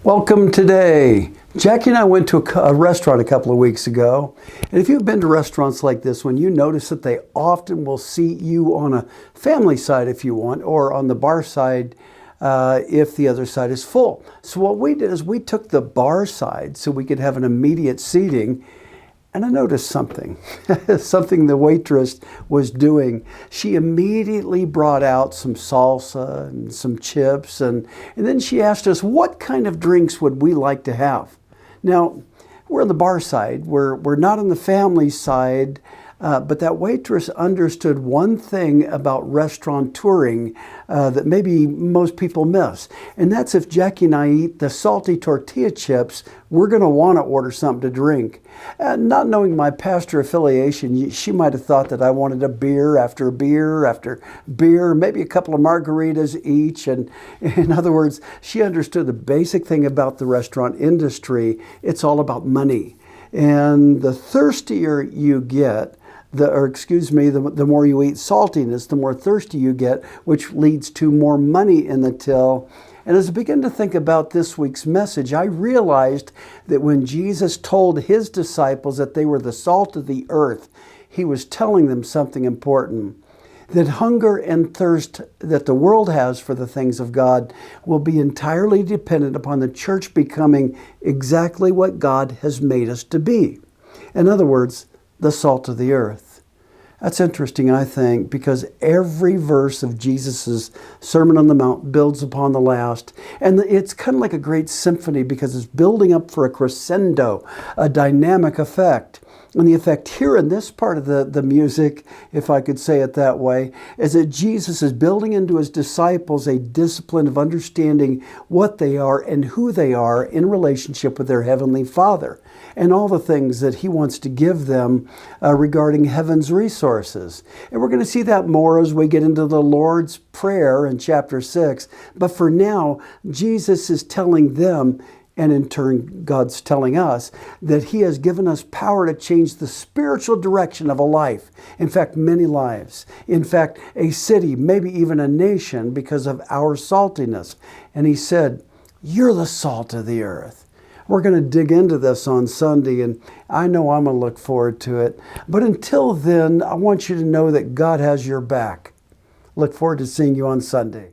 Welcome today. Jackie and I went to a restaurant a couple of weeks ago. And if you've been to restaurants like this one, you notice that they often will seat you on a family side if you want, or on the bar side if the other side is full. So what we did is we took the bar side so we could have an immediate seating. And I noticed something, something the waitress was doing. She immediately brought out some salsa and some chips, and then she asked us what kind of drinks would we like to have. Now, we're on the bar side, we're not on the family side, but that waitress understood one thing about restaurateuring that maybe most people miss. And that's if Jackie and I eat the salty tortilla chips, we're going to want to order something to drink. Not knowing my pastor affiliation, she might have thought that I wanted a beer after beer after beer, maybe a couple of margaritas each. And in other words, she understood the basic thing about the restaurant industry. It's all about money. And the thirstier you get, the more you eat saltiness, the more thirsty you get, which leads to more money in the till. And as I began to think about this week's message, I realized that when Jesus told his disciples that they were the salt of the earth, he was telling them something important. That hunger and thirst that the world has for the things of God will be entirely dependent upon the church becoming exactly what God has made us to be. In other words, the salt of the earth. That's interesting, I think, because every verse of Jesus' Sermon on the Mount builds upon the last. And it's kind of like a great symphony because it's building up for a crescendo, a dynamic effect. And the effect here in this part of the music, if I could say it that way, is that Jesus is building into his disciples a discipline of understanding what they are and who they are in relationship with their Heavenly Father, and all the things that he wants to give them regarding heaven's resources. And we're going to see that more as we get into the Lord's Prayer in chapter 6. But for now, Jesus is telling them, and in turn, God's telling us that he has given us power to change the spiritual direction of a life. In fact, many lives. In fact, a city, maybe even a nation, because of our saltiness. And he said, you're the salt of the earth. We're going to dig into this on Sunday, and I know I'm going to look forward to it. But until then, I want you to know that God has your back. Look forward to seeing you on Sunday.